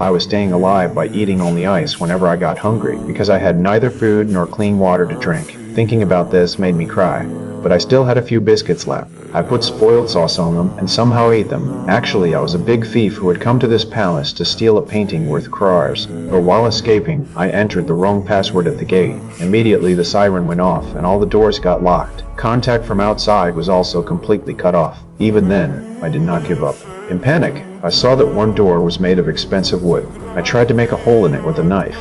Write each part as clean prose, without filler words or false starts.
I was staying alive by eating only ice whenever I got hungry because I had neither food nor clean water to drink. Thinking about this made me cry, but I still had a few biscuits left. I put spoiled sauce on them and somehow ate them. Actually, I was a big thief who had come to this palace to steal a painting worth crores. But while escaping, I entered the wrong password at the gate. Immediately the siren went off and all the doors got locked. Contact from outside was also completely cut off. Even then, I did not give up. In panic, I saw that one door was made of expensive wood. I tried to make a hole in it with a knife,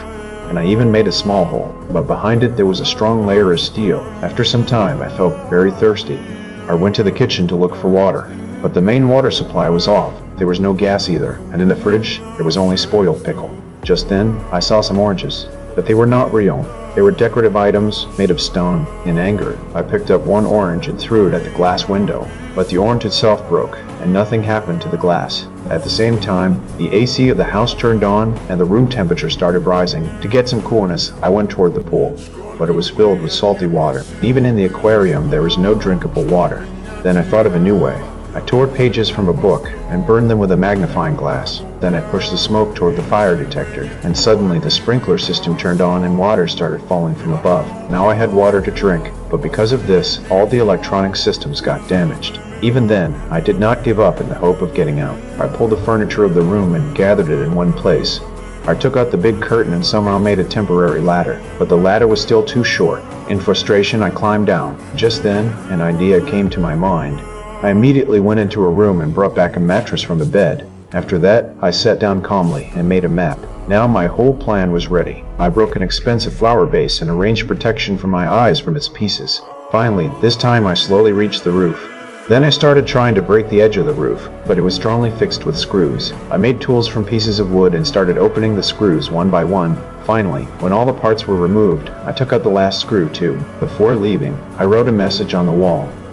and I even made a small hole, but behind it there was a strong layer of steel. After some time, I felt very thirsty. I went to the kitchen to look for water, but the main water supply was off. There was no gas either, and in the fridge, there was only spoiled pickle. Just then, I saw some oranges, but they were not real. They were decorative items made of stone. In anger, I picked up one orange and threw it at the glass window, but the orange itself broke, and nothing happened to the glass. At the same time, the AC of the house turned on, and the room temperature started rising. To get some coolness, I went toward the pool, but it was filled with salty water. Even in the aquarium, there was no drinkable water. Then I thought of a new way. I tore pages from a book and burned them with a magnifying glass. Then I pushed the smoke toward the fire detector, and suddenly the sprinkler system turned on and water started falling from above. Now I had water to drink, but because of this, all the electronic systems got damaged. Even then, I did not give up in the hope of getting out. I pulled the furniture of the room and gathered it in one place. I took out the big curtain and somehow made a temporary ladder, but the ladder was still too short. In frustration, I climbed down. Just then, an idea came to my mind. I immediately went into a room and brought back a mattress from the bed. After that, I sat down calmly and made a map. Now my whole plan was ready. I broke an expensive flower vase and arranged protection for my eyes from its pieces. Finally, this time I slowly reached the roof. Then I started trying to break the edge of the roof, but it was strongly fixed with screws. I made tools from pieces of wood and started opening the screws one by one. Finally, when all the parts were removed, I took out the last screw too. Before leaving, I wrote a message on the wall.